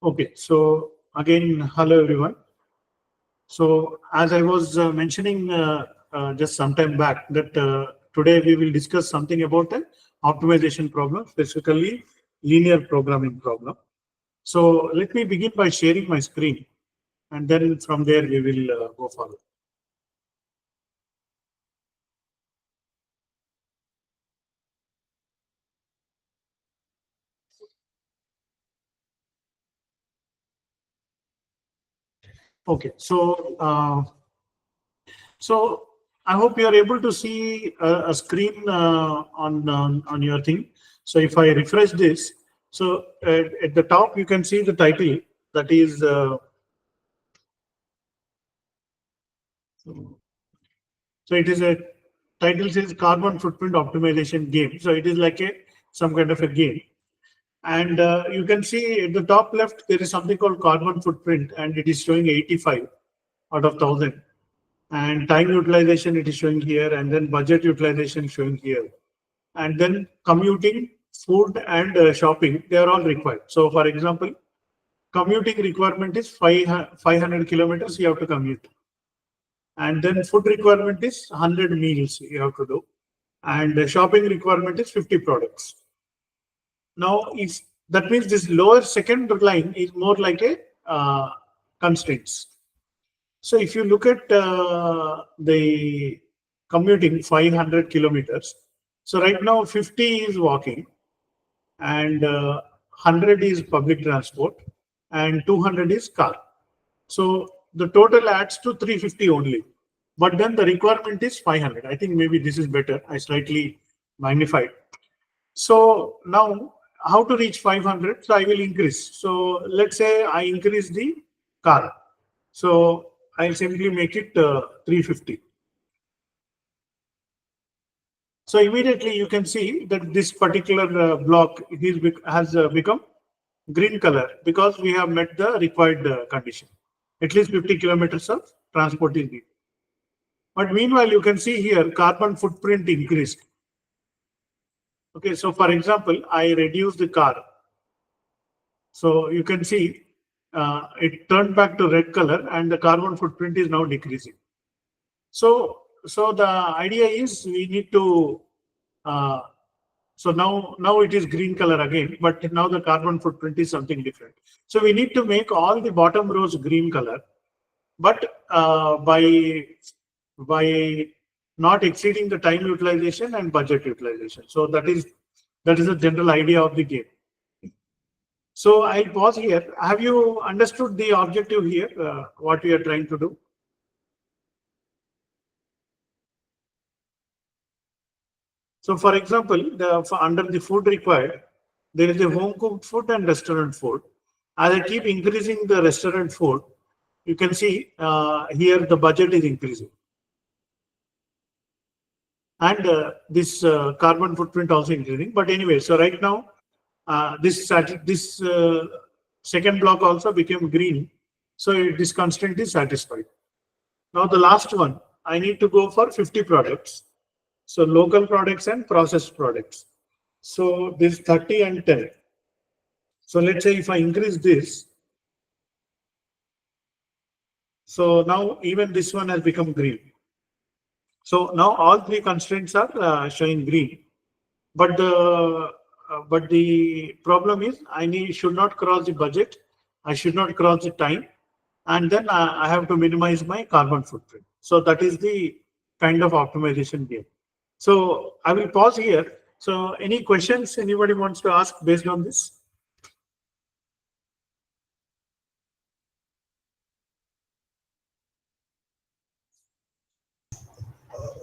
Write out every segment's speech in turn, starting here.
Okay, so again, hello everyone. So as I was mentioning just some time back that today we will discuss something about an optimization problem, specifically linear programming problem. So let me begin by sharing my screen, and then from there we will go forward. Okay, so I hope you are able to see a screen on your thing. So if I refresh this, so at the top you can see the title, that is so it is a title says carbon footprint optimization game. So it is like a some kind of a game. And you can see at the top left there is something called carbon footprint, and it is showing 85 out of 1000. And time utilization it is showing here, and then budget utilization showing here. And then commuting, food, and shopping, they are all required. So for example, commuting requirement is 500 kilometers you have to commute. And then food requirement is 100 meals you have to do. And the shopping requirement is 50 products. Now, if that means this lower second line is more like a constraints. So if you look at the commuting 500 kilometers, so right now 50 is walking, and 100 is public transport, and 200 is car. So the total adds to 350 only. But then the requirement is 500. I think maybe this is better. I slightly magnified. So now how to reach 500? So I will increase. So let's say I increase the car. So I'll simply make it 350. So immediately you can see that this particular block has become green color because we have met the required condition. At least 50 kilometers of transport is needed. But meanwhile, you can see here carbon footprint increased. Okay, so for example, I reduced the car. So you can see it turned back to red color, and the carbon footprint is now decreasing. So the idea is we need to so now it is green color again, but now the carbon footprint is something different. So we need to make all the bottom rows green color, but by not exceeding the time utilization and budget utilization. So that is the general idea of the game. So I'll pause here. Have you understood the objective here? What we are trying to do? So for example, under the food required, there is a home cooked food and restaurant food. As I keep increasing the restaurant food, you can see here the budget is increasing. And this carbon footprint also increasing. But anyway, so right now, this second block also became green. So this constraint is satisfied. Now the last one, I need to go for 50 products. So local products and processed products. So this 30 and 10. So let's say if I increase this, so now even this one has become green. So now all three constraints are showing green, but the problem is should not cross the budget, I should not cross the time, and then I have to minimize my carbon footprint. So that is the kind of optimization game. So I will pause here. So any questions anybody wants to ask based on this?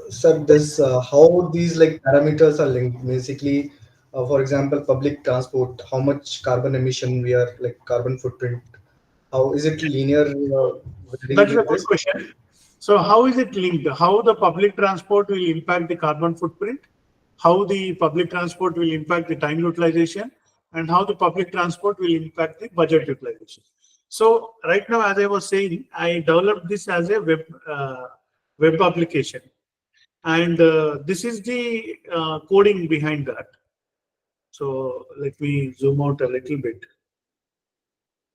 Sir, this how these like parameters are linked. Basically, for example, public transport, how much carbon emission we are like carbon footprint. How is it linear varying That is a with good this? question. So how is it linked? How the public transport will impact the carbon footprint? How the public transport will impact the time utilization? And how the public transport will impact the budget utilization? So right now, as I was saying, I developed this as a web application. And this is the coding behind that. So let me zoom out a little bit.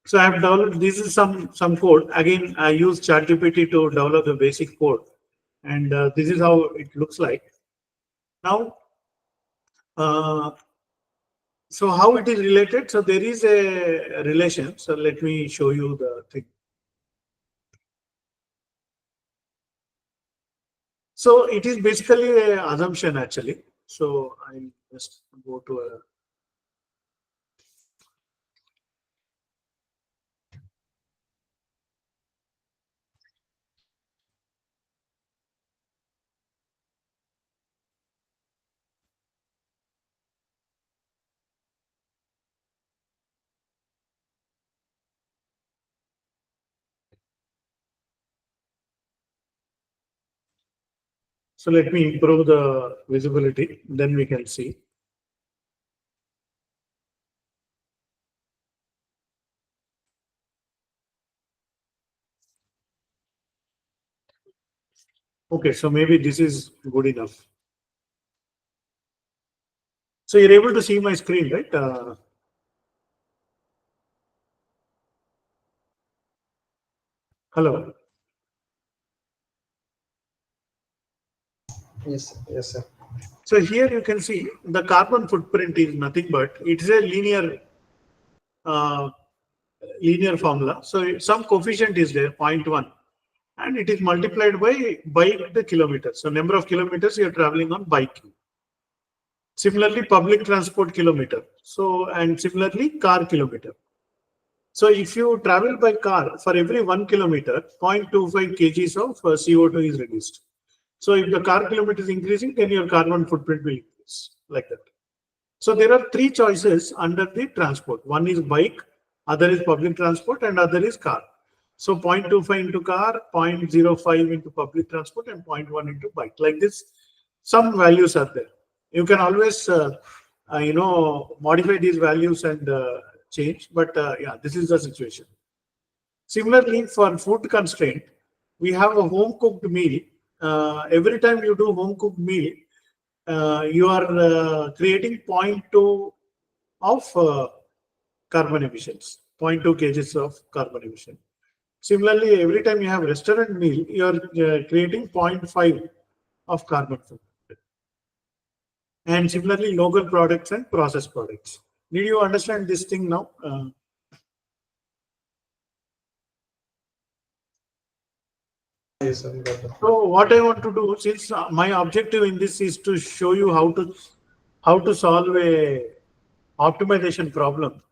So I have developed, this is some code. Again, I use ChatGPT to develop the basic code. And this is how it looks like. Now, uh, so how it is related? So there is a relation. So let me show you the thing. So it is basically an assumption actually. So I'll just go to a. So let me improve the visibility, then we can see. Okay, so maybe this is good enough. So you're able to see my screen, right? Hello. Yes, yes, sir. So here you can see the carbon footprint is nothing but it is a uh, linear formula. So some coefficient is there, 0.1, and it is multiplied by bike the kilometers. So number of kilometers you are traveling on bike. Similarly, public transport kilometer. So and similarly, car kilometer. So if you travel by car, for every 1 kilometer, 0.25 kgs of CO2 is reduced. So if the car kilometer is increasing, then your carbon footprint will increase like that. So there are three choices under the transport. One is bike, other is public transport, and other is car. So 0.25 into car, 0.05 into public transport, and zero point 0.1 into bike. Like this, some values are there. You can always, modify these values and change. But yeah, this is the situation. Similarly, for food constraint, we have a home cooked meal. Every time you do home cooked meal, you are creating zero point 0.2 of carbon emissions, zero point 0.2 kgs of carbon emission. Similarly, every time you have restaurant meal, you are creating zero point 0.5 of carbon footprint. And similarly, local products and processed products. Did you understand this thing now? Yes, sir. Got it. So what I want to do, since my objective in this is to show you how to solve a optimization problem,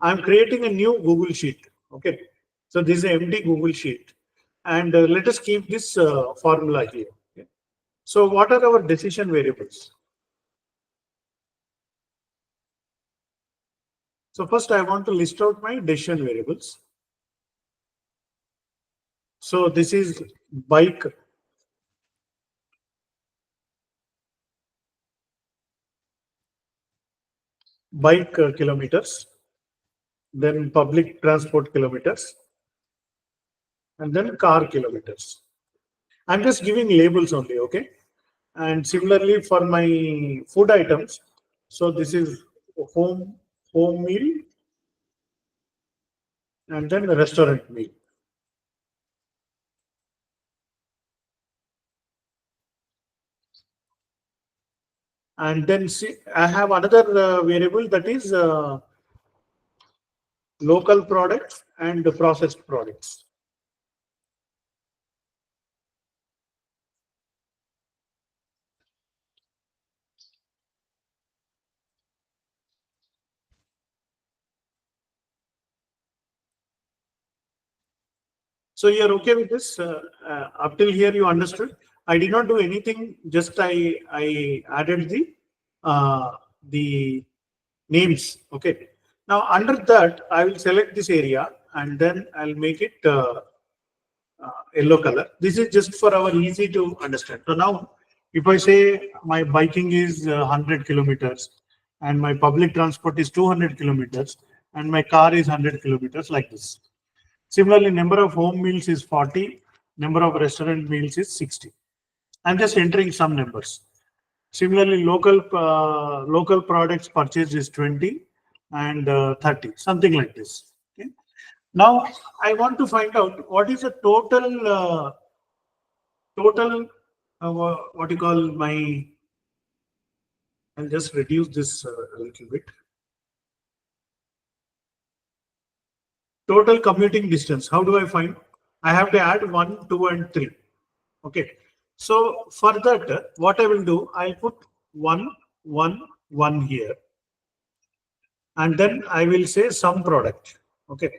I'm creating a new Google Sheet. Okay, so this is an empty Google Sheet, and let us keep this formula here. Okay? So what are our decision variables? So first, I want to list out my decision variables. So this is bike kilometers, then public transport kilometers, and then car kilometers. I'm just giving labels only, okay? And similarly for my food items, so this is home home meal and then the restaurant meal. And then see, I have another variable that is local products and processed products. So you're okay with this? Up till here, you understood. I did not do anything. Just I added the names. Okay. Now under that, I will select this area and then I'll make it yellow color. This is just for our easy to understand. So now, if I say my biking is 100 kilometers and my public transport is 200 kilometers and my car is 100 kilometers, like this. Similarly, number of home meals is 40, number of restaurant meals is 60. I'm just entering some numbers. Similarly, local products purchased is 20 and 30, something like this. Okay. Now I want to find out what is the total what you call my. I'll just reduce this a little bit. Total commuting distance. How do I find? I have to add 1, 2, and 3. Okay. So for that, what I will do, I'll put 1, 1, 1 here, and then I will say sum product. Okay.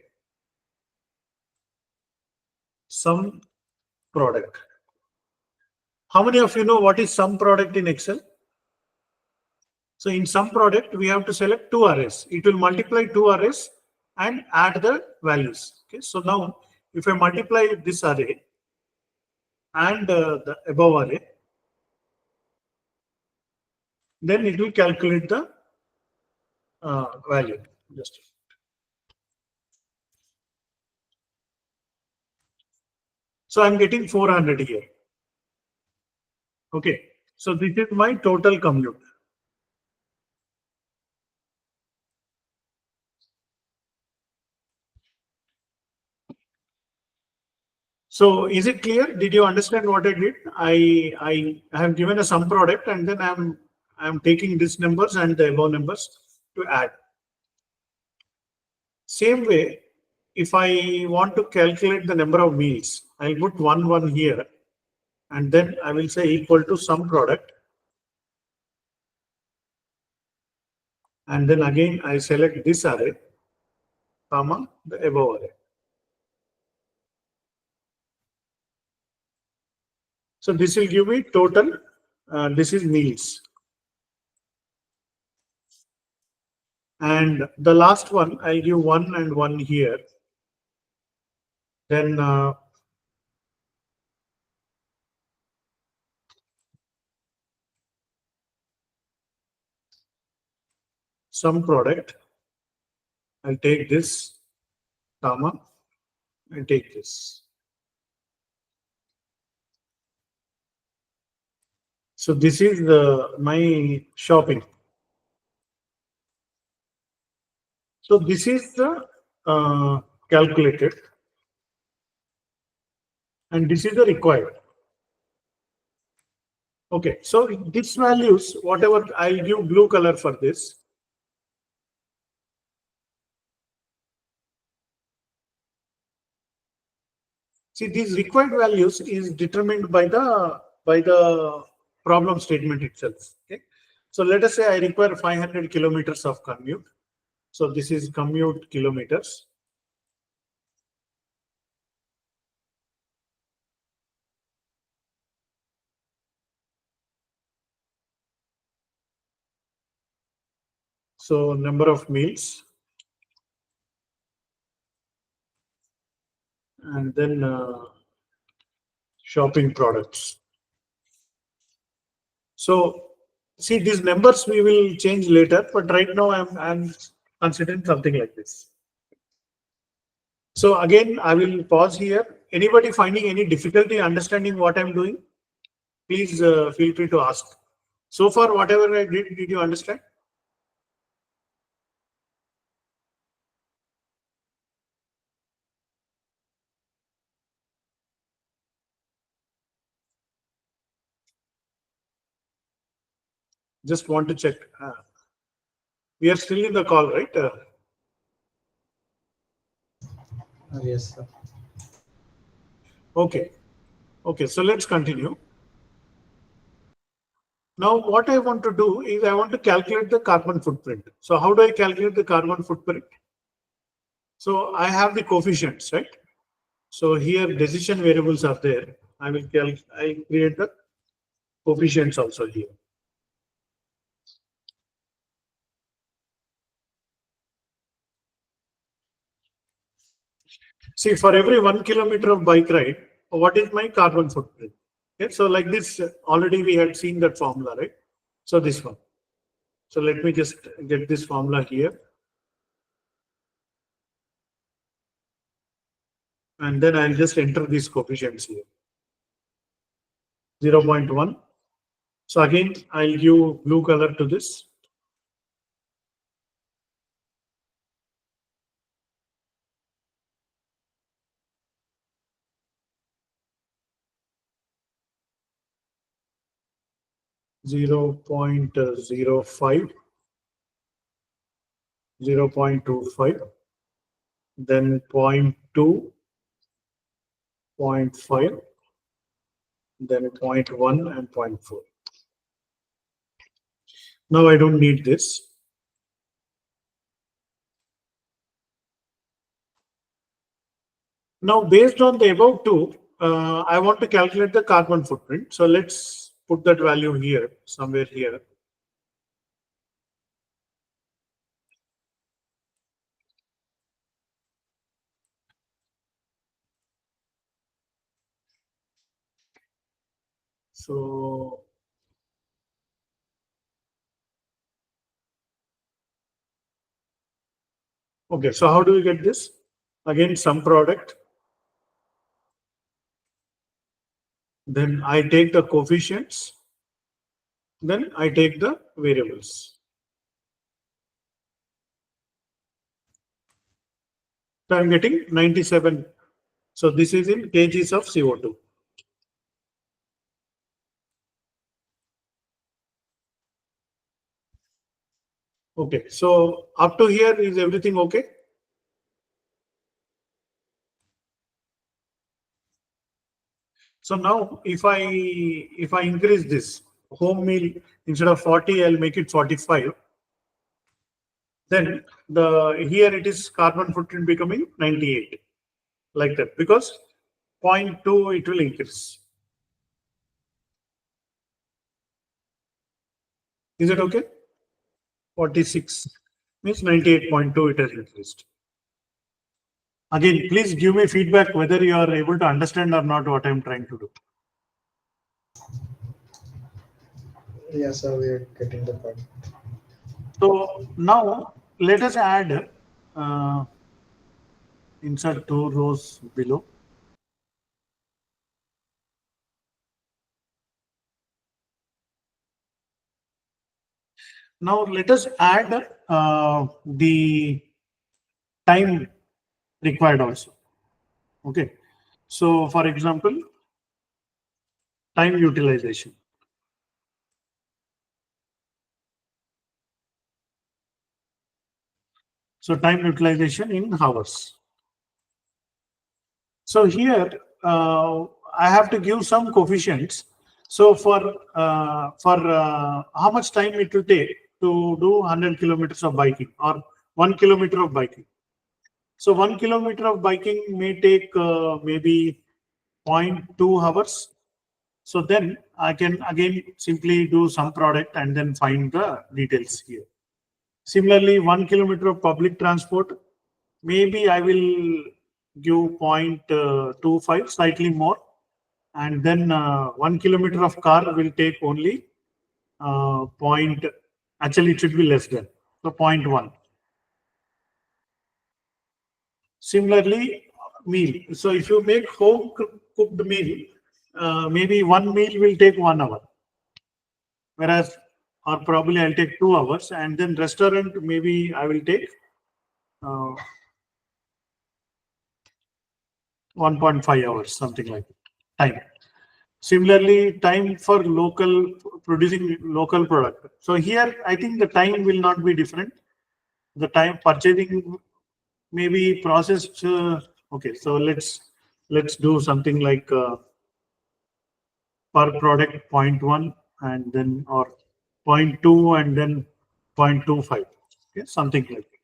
Sum product. How many of you know what is sum product in Excel? So in sum product, we have to select two arrays. It will multiply two arrays and add the values. Okay. So now if I multiply this array and the above array, then it will calculate the value. Just so I'm getting 400 here. Okay. So this is my total commute. So is it clear? Did you understand what I did? I have given a sum product and then I'm taking these numbers and the above numbers to add. Same way, if I want to calculate the number of meals, I'll put 1, 1 here, and then I will say equal to sum product. And then again, I select this array, comma, the above array. So this will give me total, this is meals. And the last one, I'll give 1 and 1 here. Then sum product, I'll take this, comma, and take this. So this is my shopping. So this is the calculated, and this is the required. Okay, so these values, whatever I'll give blue color for this. See, these required values is determined by the problem statement itself. Okay, so let us say I require 500 kilometers of commute. So this is commute kilometers. So number of meals, and then shopping products. So see, these numbers we will change later, but right now I'm considering something like this. So again, I will pause here. Anybody finding any difficulty understanding what I'm doing, please feel free to ask. So far, whatever I did you understand? Just want to check. We are still in the call, right? Yes, sir. Okay. Okay, so let's continue. Now, what I want to do is I want to calculate the carbon footprint. So how do I calculate the carbon footprint? So I have the coefficients, right? So here decision variables are there. I create the coefficients also here. See, for every 1 kilometer of bike ride, what is my carbon footprint? Okay, so like this, already we had seen that formula, right? So this one. So let me just get this formula here. And then I'll just enter these coefficients here. 0.1. So again, I'll give blue color to this. 0.05, 0.25, then 0.2, 0.5, then 0.1 and 0.4. Now I don't need this. Now, based on the above two, I want to calculate the carbon footprint. So let's put that value here, somewhere here. So okay, so how do we get this? Again, some product. Then I take the coefficients. Then I take the variables. So I'm getting 97. So this is in kgs of CO2. Okay, so up to here is everything okay? So now if I increase this home meal, instead of 40, I'll make it 45. Then here it is carbon footprint becoming 98, like that, because 0.2 it will increase. Is it okay? 46 means 98.2 it has increased. Again, please give me feedback whether you are able to understand or not what I'm trying to do. Yes, sir, we are getting the point. So now let us add insert 2 rows below. Now let us add the time required also. Okay. So for example, time utilization. So time utilization in hours. So here I have to give some coefficients. So for how much time it will take to do 100 kilometers of biking or 1 kilometer of biking. So 1 kilometer of biking may take maybe 0.2 hours. So then I can again simply do some product and then find the details here. Similarly, 1 kilometer of public transport, maybe I will give 0.25, slightly more. And then 1 kilometer of car will take only point, actually it should be less than, so 0.1. Similarly, meal. So if you make home cooked meal, maybe one meal will take 1 hour. Whereas, or probably I'll take 2 hours, and then restaurant maybe I will take 1.5 hours, something like that, time. Similarly, time for local producing local product. So here, I think the time will not be different. The time purchasing maybe processed. Okay, so let's do something like per product 0.1 and then or 0.2 and then 0.25. Okay, something like that.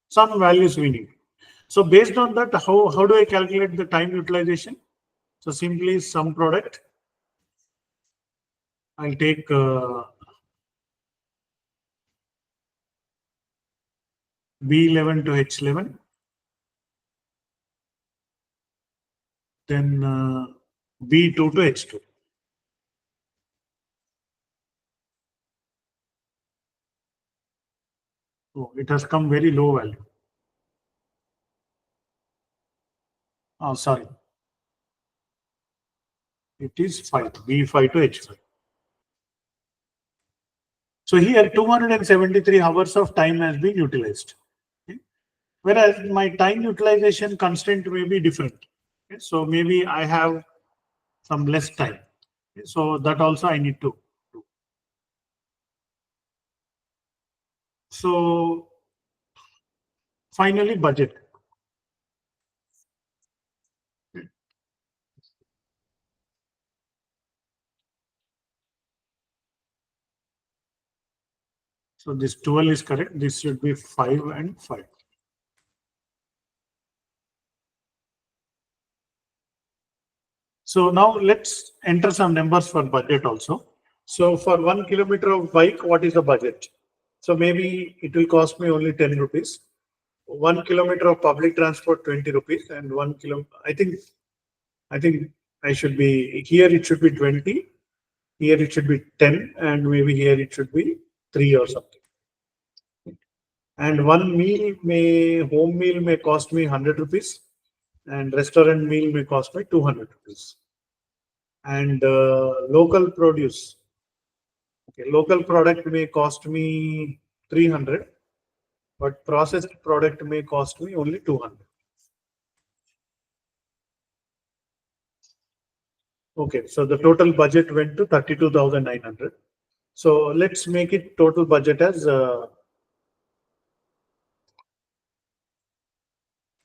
Some values we need. So based on that, how do I calculate the time utilization? So simply some product. I'll take B11 to H11, then B2 to H2. Oh, it has come very low value. Oh, sorry. It is 5, B5 to H5. So here 273 hours of time has been utilized. Okay. Whereas my time utilization constraint may be different. Okay. So maybe I have some less time. Okay. So that also I need to do. So finally, budget. So this 12 is correct. This should be 5 and 5. So now let's enter some numbers for budget also. So for 1 kilometer of bike, what is the budget? So maybe it will cost me only 10 rupees. 1 kilometer of public transport, 20 rupees, and 1 kilo. I think I should be here. It should be 20. Here it should be 10, and maybe here it should be 3 or something. And one home meal may cost me 100 rupees, and restaurant meal may cost me 200 rupees. And local produce, okay, local product may cost me 300, but processed product may cost me only 200. Okay, so the total budget went to 32,900. So let's make it total budget as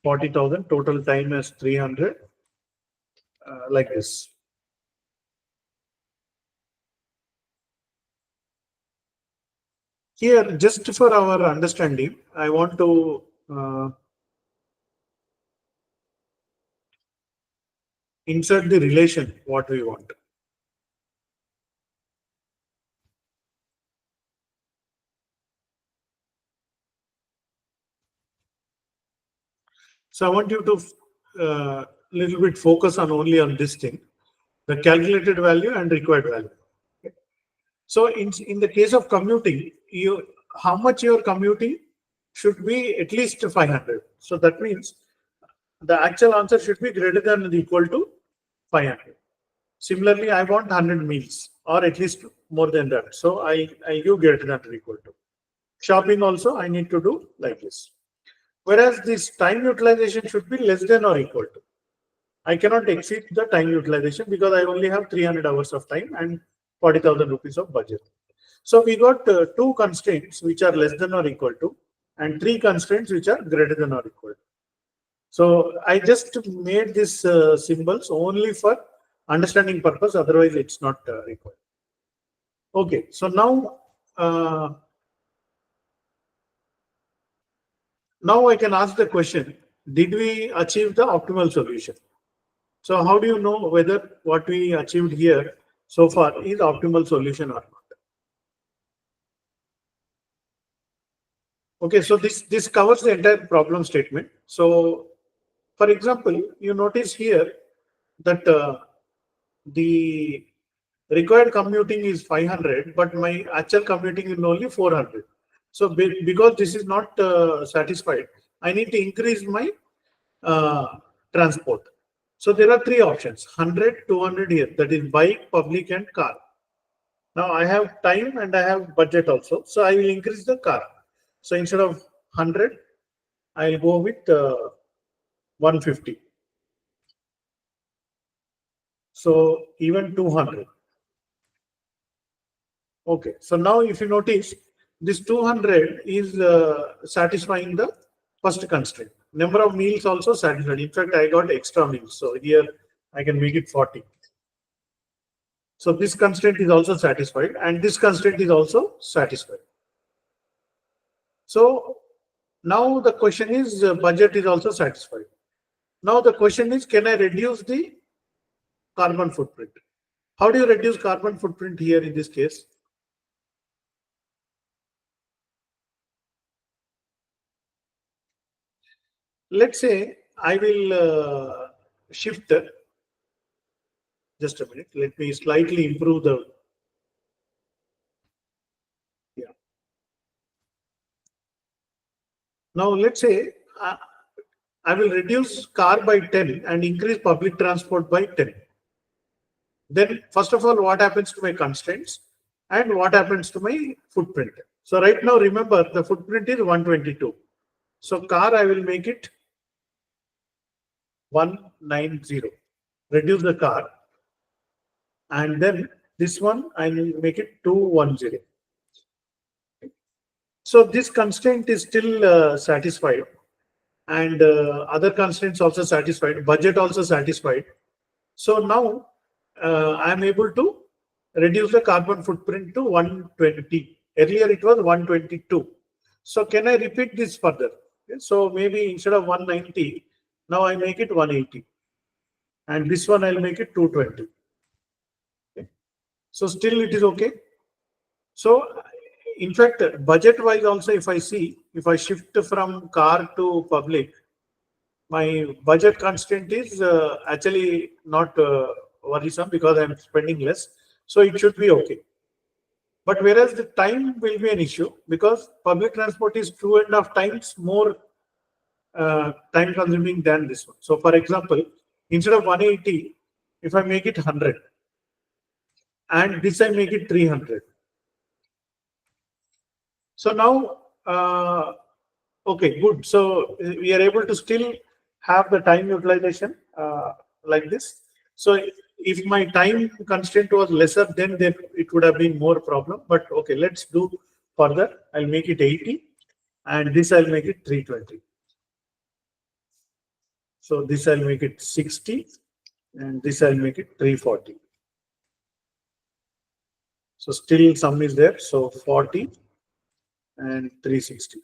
40,000, total time as 300, like this. Here, just for our understanding, I want to insert the relation what we want. So I want you to little bit focus on only on this thing, the calculated value and required value. Okay. So in the case of commuting, how much you are commuting should be at least 500. So that means the actual answer should be greater than or equal to 500. Similarly, I want 100 meals or at least more than that. So I give greater than or equal to. Shopping also I need to do like this. Whereas this time utilization should be less than or equal to. I cannot exceed the time utilization because I only have 300 hours of time and 40,000 rupees of budget. So we got two constraints which are less than or equal to, and three constraints which are greater than or equal to. So I just made these symbols only for understanding purpose. Otherwise, it's not required. Okay. So now I can ask the question: did we achieve the optimal solution? So how do you know whether what we achieved here so far is optimal solution or not? Okay, so this covers the entire problem statement. So, for example, you notice here that the required commuting is 500, but my actual commuting is only 400. So, because this is not satisfied, I need to increase my transport. So, there are three options: 100, 200 here. That is bike, public, and car. Now I have time and I have budget also. So I will increase the car. So instead of 100, I'll go with 150. So even 200. Okay. So now if you notice, this 200 is satisfying the first constraint. Number of meals also satisfied. In fact, I got extra meals. So here I can make it 40. So this constraint is also satisfied and this constraint is also satisfied. So now the question is budget is also satisfied. Now the question is, can I reduce the carbon footprint? How do you reduce carbon footprint here in this case? Let's say I will shift, just a minute, let me slightly improve the, yeah. Now let's say I will reduce car by 10 and increase public transport by 10. Then first of all, what happens to my constraints and what happens to my footprint? So right now, remember the footprint is 122. So car, I will make it 190. Reduce the car. And then this one, I will make it 210. So this constraint is still satisfied, and other constraints also satisfied, budget also satisfied. So now I am able to reduce the carbon footprint to 120. Earlier it was 122. So can I repeat this further? Okay, so maybe instead of 190, now I make it 180. And this one I'll make it 220. Okay. So still it is okay. So in fact, budget wise also, if I see, if I shift from car to public, my budget constraint is actually not worrisome because I'm spending less. So it should be okay. But whereas the time will be an issue because public transport is 2.5 times more time consuming than this one. So for example, instead of 180, if I make it 100 and this I make it 300. So now, okay, good. So we are able to still have the time utilization like this. So if my time constraint was lesser, then it would have been more problem. But okay, let's do further. I'll make it 80 and this I'll make it 320. So this I'll make it 60 and this I'll make it 340. So still sum is there. So 40 and 360.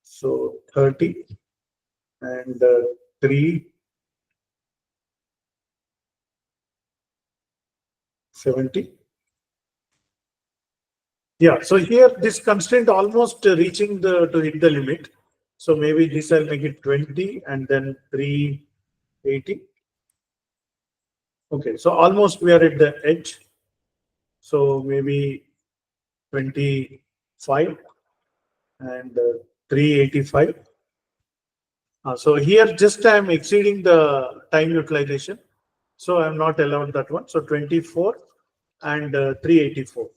So 30 and 370. Yeah, so here this constraint almost reaching the to hit the limit. So maybe this I'll make it 20 and then 380. Okay, so almost we are at the edge. So maybe 25 and 385. So here just I am exceeding the time utilization. So I am not allowed that one. So 24 and 384.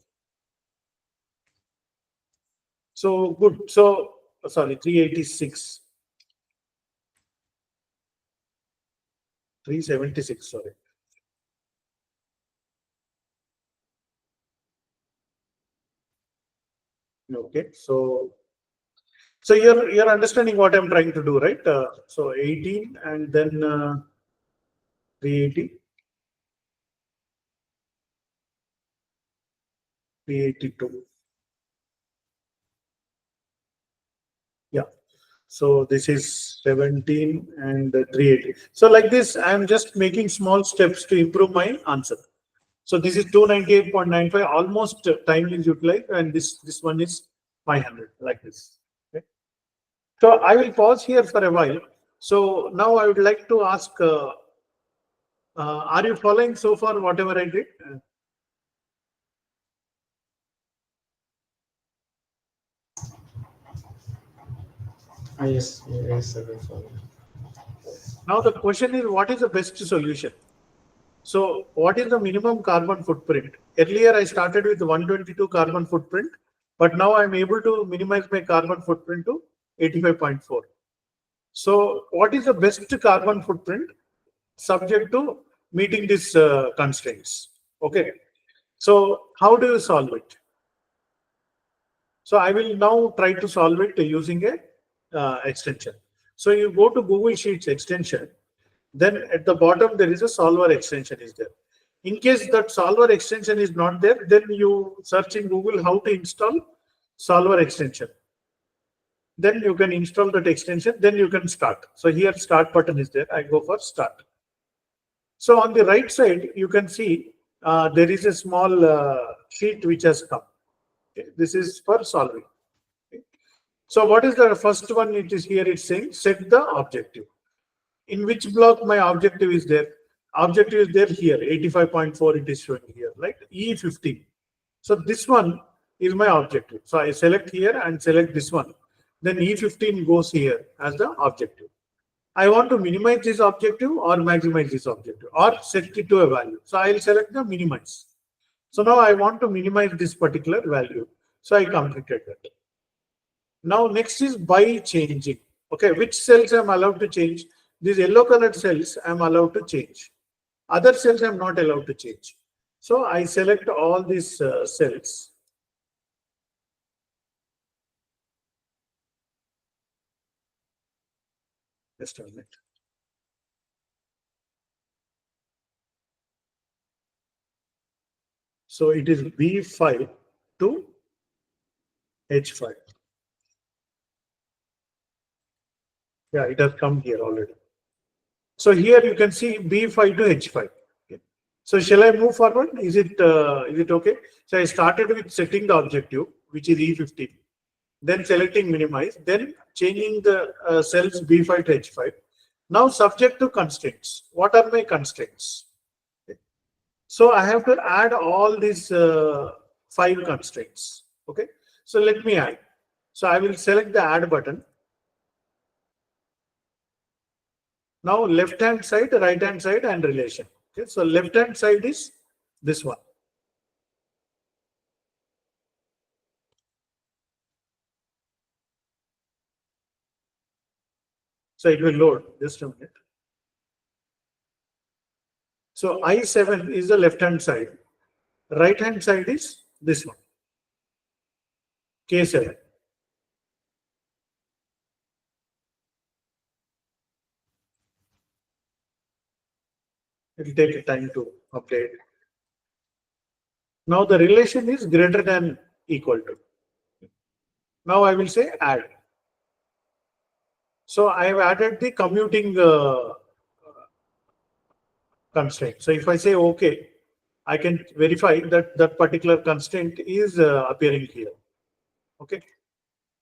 So good. So sorry, 386. 376, sorry. Okay, so you're understanding what I'm trying to do, right? So 18 and then 380, 382. Yeah. So this is 17 and 380. So like this, I'm just making small steps to improve my answer. So this is 298.95, almost time is utilized, and this one is 500, like this. Okay. So I will pause here for a while. So now I would like to ask, are you following so far whatever I did? Yes, yes, sir. I follow. Now the question is, what is the best solution? So what is the minimum carbon footprint? Earlier I started with 122 carbon footprint, but now I'm able to minimize my carbon footprint to 85.4. So what is the best carbon footprint subject to meeting these constraints? Okay. So how do you solve it? So I will now try to solve it using a extension. So you go to Google Sheets extension, then at the bottom there is a solver extension is there. In case that solver extension is not there, then you search in Google how to install solver extension. Then you can install that extension, then you can start. So here start button is there. I go for start. So on the right side, you can see there is a small sheet which has come. Okay. This is for solving. Okay. So what is the first one? It is here. It's saying set the objective. In which block my objective is there? Objective is there here. 85.4 it is showing here, right? E15. So this one is my objective. So I select here and select this one. Then E15 goes here as the objective. I want to minimize this objective or maximize this objective or set it to a value. So I'll select the minimize. So now I want to minimize this particular value. So I completed that. Now next is by changing. Okay, which cells I'm allowed to change? These yellow colored cells I'm allowed to change. Other cells I'm not allowed to change. So I select all these cells. Just a minute. So it is B5 to H5. Yeah, it has come here already. So here you can see B5 to H5. Okay. So shall I move forward? Is it okay? So I started with setting the objective, which is E15, then selecting minimize, then changing the cells B5 to H5. Now subject to constraints. What are my constraints? Okay. So I have to add all these five constraints. Okay. So let me add. So I will select the add button. Now left hand side, right hand side and relation. Okay. So left hand side is this one. So it will load just a minute. So I7 is the left hand side. Right hand side is this one. K7. It will take a time to update. Now the relation is greater than equal to. Now I will say add. So I have added the commuting constraint. So if I say OK, I can verify that that particular constraint is appearing here. Okay.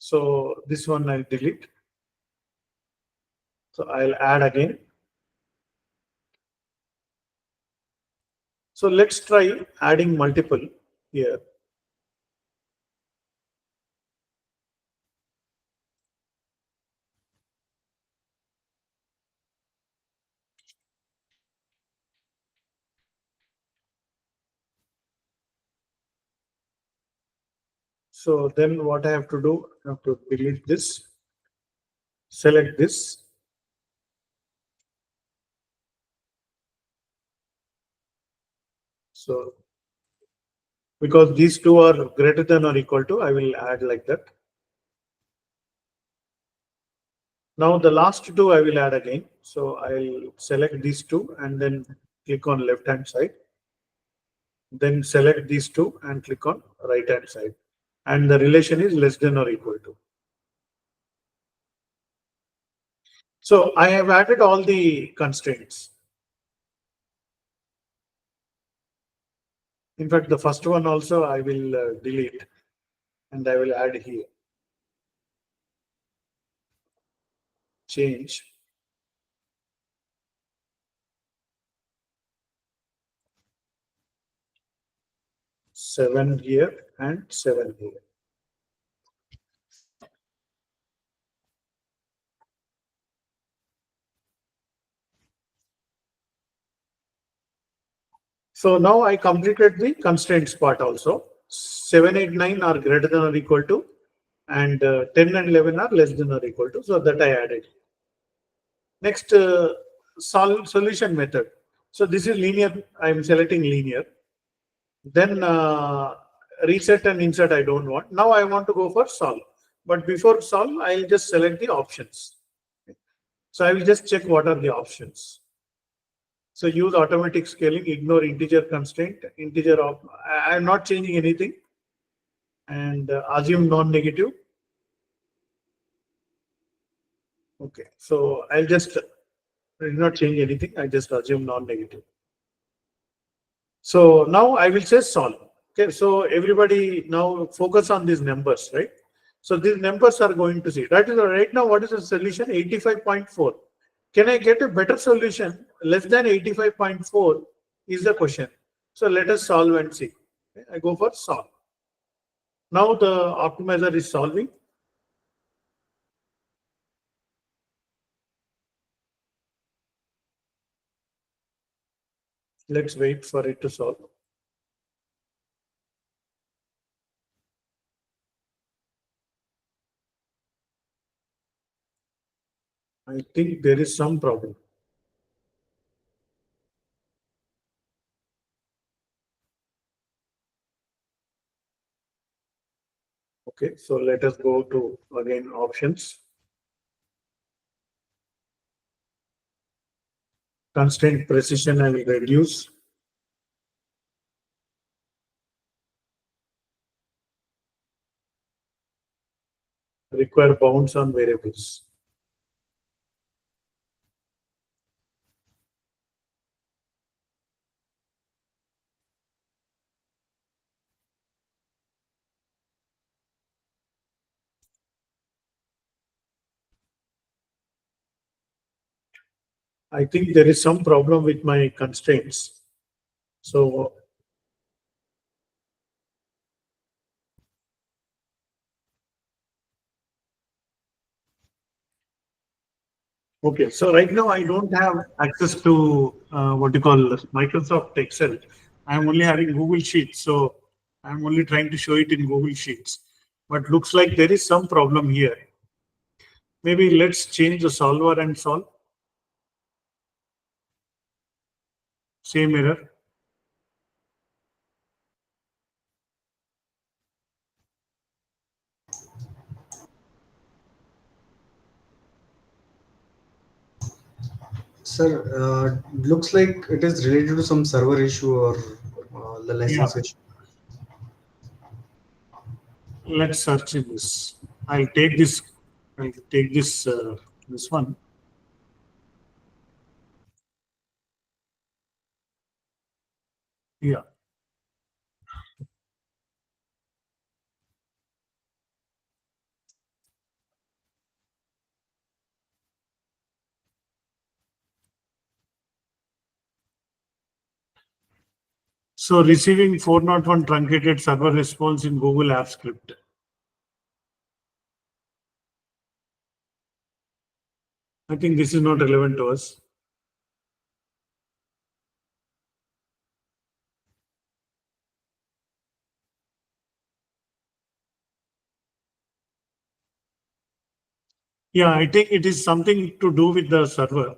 So this one I'll delete. So I'll add again. So let's try adding multiple here. So then what I have to do, I have to delete this, select this. So because these two are greater than or equal to, I will add like that. Now the last two I will add again. So I'll select these two and then click on left hand side. Then select these two and click on right hand side. And the relation is less than or equal to. So I have added all the constraints. In fact, the first one also I will delete and I will add here. Change. Seven here and seven here. So now I completed the constraints part also. 7, 8, 9 are greater than or equal to, and 10 and 11 are less than or equal to. So that I added. Next, solution method. So this is linear. I am selecting linear. Then reset and insert I don't want. Now I want to go for solve. But before solve, I'll just select the options. So I will just check what are the options. So use automatic scaling, ignore integer constraint, integer of, I'm not changing anything, and assume non-negative. Okay, so I'll just not change anything. I just assume non-negative. So now I will say solve. Okay, so everybody now focus on these numbers, right? So these numbers are going to see. Right now, what is the solution? 85.4. Can I get a better solution? Less than 85.4 is the question. So let us solve and see. Okay, I go for solve. Now the optimizer is solving. Let's wait for it to solve. I think there is some problem. Okay, so let us go to again options. Constraint precision I will reduce. Require bounds on variables. I think there is some problem with my constraints. So, okay, so right now I don't have access to what you call Microsoft Excel. I'm only having Google Sheets, so I'm only trying to show it in Google Sheets. But looks like there is some problem here. Maybe let's change the solver and solve. Same error. Sir, looks like it is related to some server issue or the Yeah, license issue. let's search in this. I'll take this. I'll take this one. Yeah. So receiving 401 truncated server response in Google App Script. I think this is not relevant to us. Yeah, I think it is something to do with the server.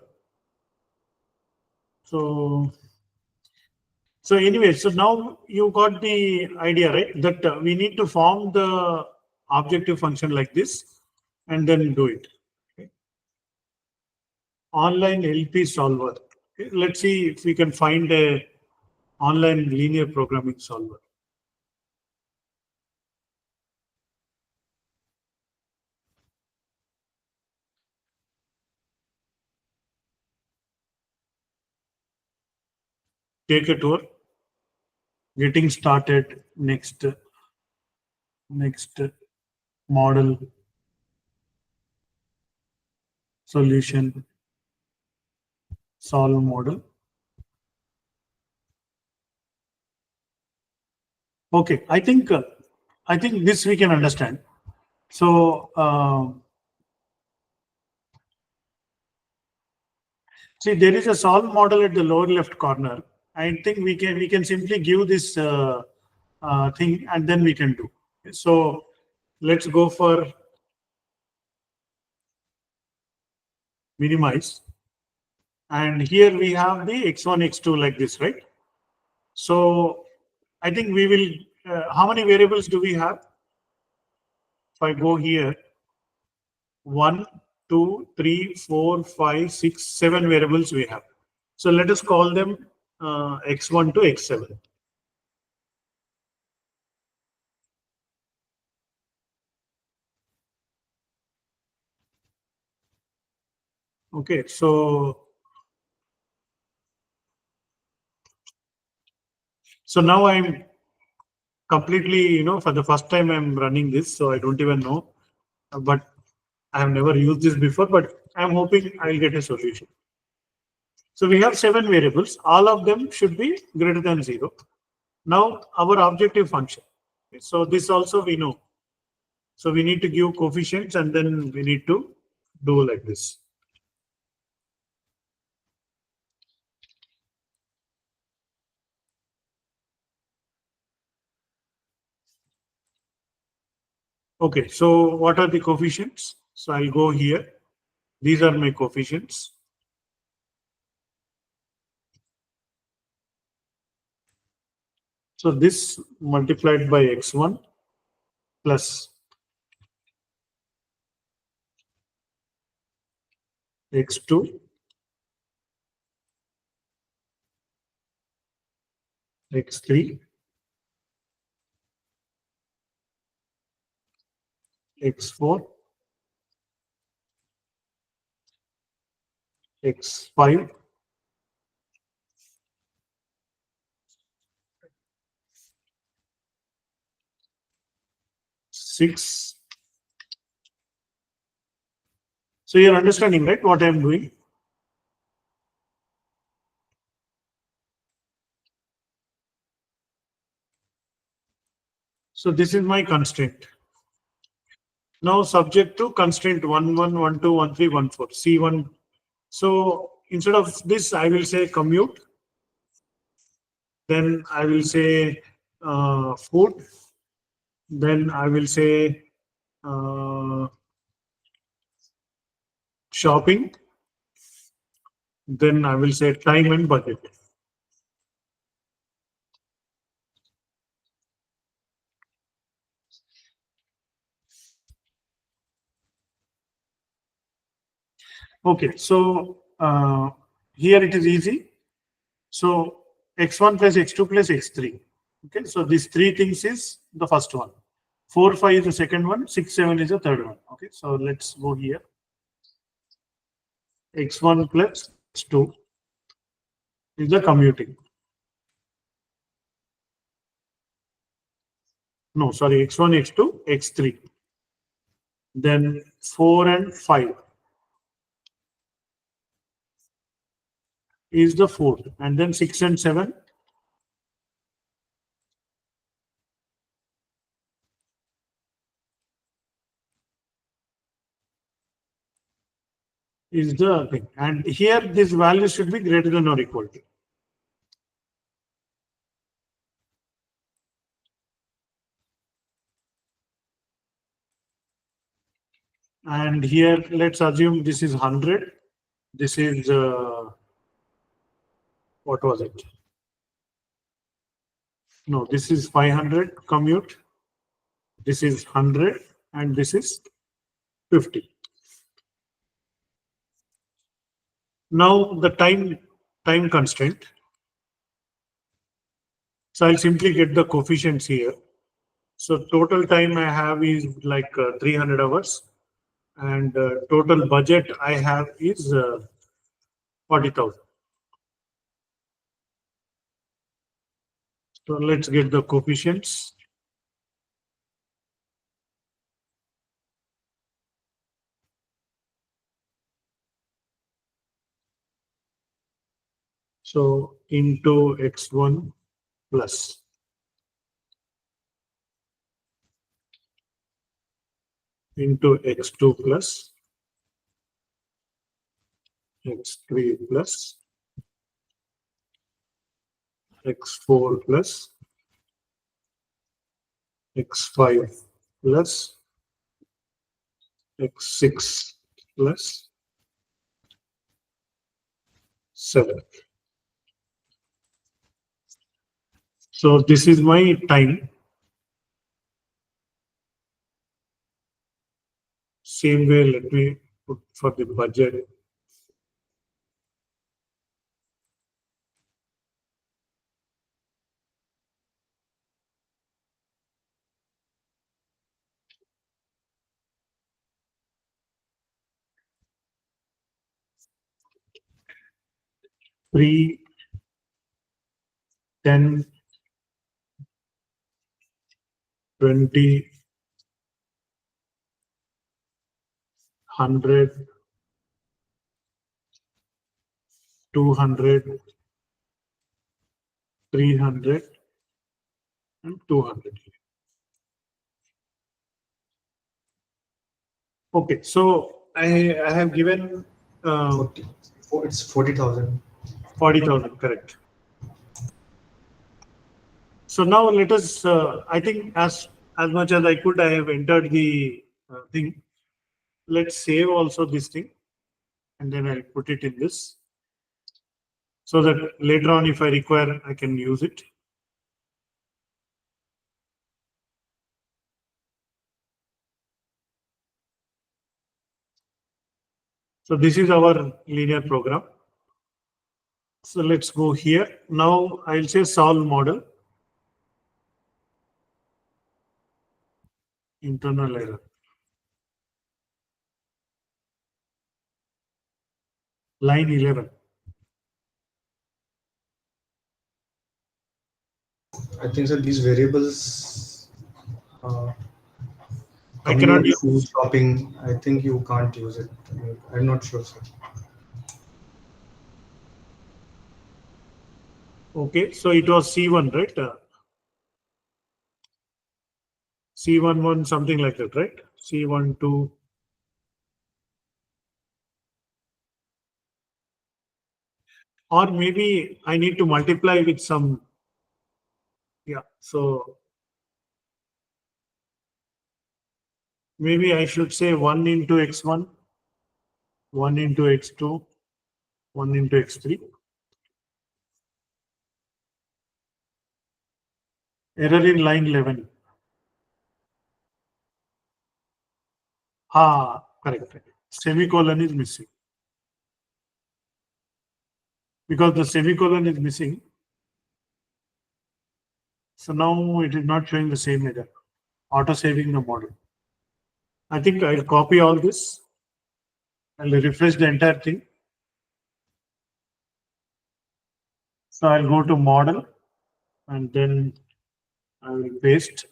So, so anyway, so now you got the idea, right? That we need to form the objective function like this and then do it. Okay. Online LP solver. Okay. Let's see if we can find a online linear programming solver. Take a tour. Getting started. Next model solution solve model. Okay, I think this we can understand. So see, there is a solve model at the lower left corner. I think we can simply give this thing and then we can do. So let's go for minimize. And here we have the x1, x2 like this, right? So I think we will, how many variables do we have? If I go here, 1, 2, 3, 4, 5, 6, 7 variables we have. So let us call them x1 to x7. Okay, so now I'm completely, for the first time I'm running this, so I don't even know, but I have never used this before, but I'm hoping I'll get a solution. So we have 7 variables, all of them should be greater than 0. Now our objective function. So this also we know. So we need to give coefficients and then we need to do like this. Okay, so what are the coefficients? So I'll go here. These are my coefficients. So this multiplied by x1 plus X2, X3, X4, X5, 6. So you're understanding, right, what I'm doing? So this is my constraint. Now subject to constraint 1, 1, 1, 2, 1, 3, 1, 4, C1. So instead of this, I will say commute. Then I will say food. Then I will say shopping. Then I will say time and budget. Okay, so here it is easy. So x1 plus x2 plus x3. Okay, so these three things is the first one. 4, 5 is the second one. 6, 7 is the third one. Okay, so let's go here. X1 plus x2 is the commuting. No, sorry, x1, x2, x3. Then 4 and 5 is the fourth. And then 6 and 7 is the thing. And here this value should be greater than or equal to. And here let's assume this is 100. This is what was it? No, this is 500 commute. This is 100 and this is 50. Now the time constraint. So I'll simply get the coefficients here. So total time I have is like 300 hours, and total budget I have is 40,000. So let's get the coefficients. So into x1 plus into x2 plus x3 plus x4 plus x5 plus x6 plus 7. So this is my time. Same way, let me put for the budget. Three, 10, 20, 100, 200, 300, and 200. Okay, so I have given 40. It's 40,000. 40,000, correct. So now let us, I think as much as I could, I have entered the thing. Let's save also this thing, and then I'll put it in this, so that later on, if I require, I can use it. So this is our linear program. So let's go here. Now I'll say solve model. Internal error. Line 11. I think so. These variables uh, I coming cannot like use. food shopping. I think you can't use it. I'm not sure, sir. Okay, so it was C1, right? C11, something like that, right? C12. Or maybe I need to multiply with some. Yeah, so maybe I should say 1 into x1, 1 into x2, 1 into x3. Error in line 11. Ah, correct. Semicolon is missing. Because the semicolon is missing. So now it is not showing the same error. Auto saving the model. I think I'll copy all this. I'll refresh the entire thing. So I'll go to model and then I will paste.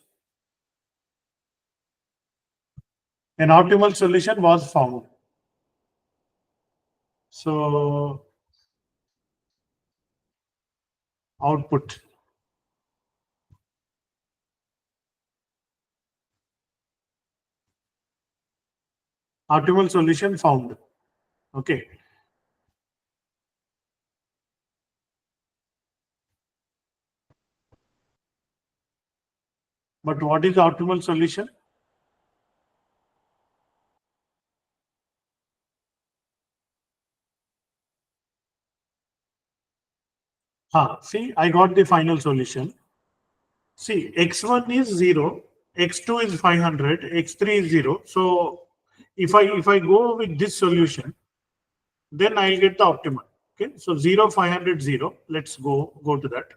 An optimal solution was found. So output. Optimal solution found. Okay. But what is the optimal solution? See, I got the final solution. See, x1 is 0, x2 is 500, x3 is 0. So if I go with this solution, then I'll get the optimal. Okay, so 0, 500, 0. Let's go to that.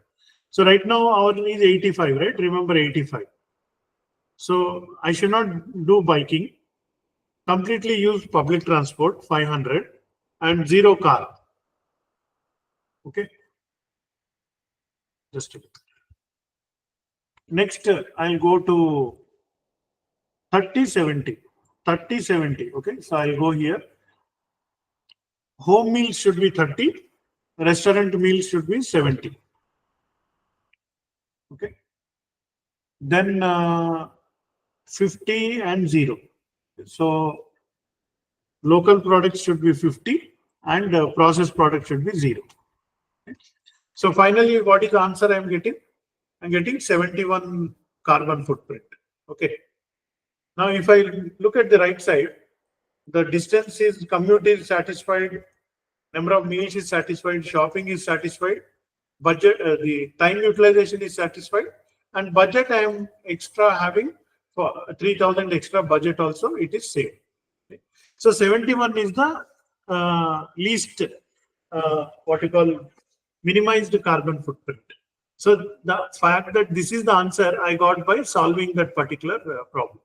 So right now our is 85, right? Remember 85. So I should not do biking. Completely use public transport 500 and 0 car. Okay, just a bit. Next, I'll go to 3070. 3070. Okay, so I'll go here. Home meals should be 30, restaurant meals should be 70. Okay, then 50 and 0. So local products should be 50 and processed products should be 0. Okay. So finally, what is the answer I'm getting? I'm getting 71 carbon footprint. Okay. Now, if I look at the right side, the distance is commute is satisfied, number of meals is satisfied, shopping is satisfied, budget, the time utilization is satisfied, and budget I am extra having for 3,000 extra budget also, it is same. Okay. So 71 is the least, what you call, minimized carbon footprint. So the fact that this is the answer I got by solving that particular problem.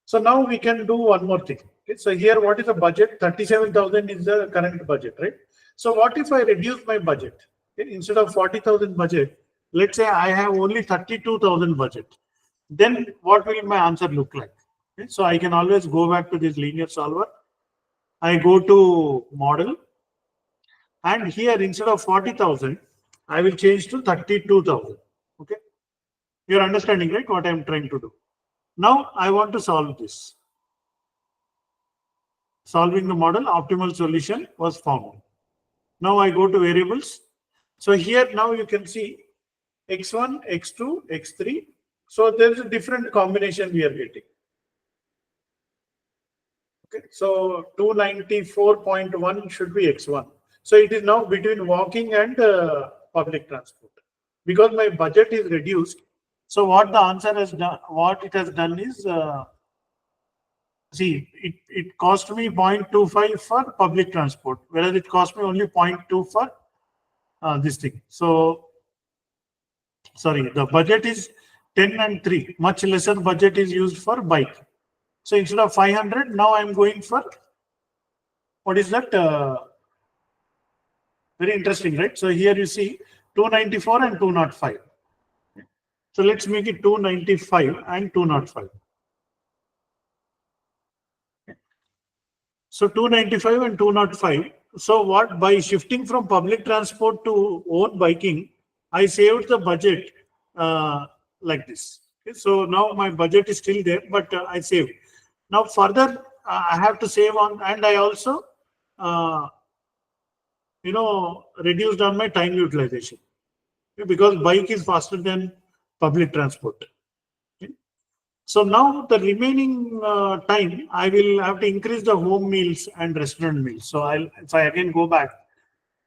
So now we can do one more thing. Okay, so here, what is the budget? 37,000 is the current budget, right? So what if I reduce my budget? Okay, instead of 40,000 budget, let's say I have only 32,000 budget. Then what will my answer look like? Okay, so I can always go back to this linear solver. I go to model, and here instead of 40,000, I will change to 32,000. Okay, you're understanding, right? What I'm trying to do. Now I want to solve this. Solving the model, optimal solution was found. Now I go to variables. So here now you can see x1, x2, x3. So there is a different combination we are getting. Okay, so 294.1 should be x1. So it is now between walking and public transport. Because my budget is reduced. So what the answer has done, what it has done is see, it cost me 0.25 for public transport, whereas it cost me only 0.2 for this thing. So, sorry, the budget is 10 and 3. Much lesser budget is used for bike. So instead of 500, now I'm going for, what is that? Very interesting, right? So here you see 294 and 205. So let's make it 295 and 205. So 295 and 205. So what, by shifting from public transport to own biking, I saved the budget like this. Okay, so now my budget is still there, but I saved. Now further, I have to save on, and I also, reduced on my time utilization, because bike is faster than public transport. Okay. So now the remaining time, I will have to increase the home meals and restaurant meals. So if I again go back,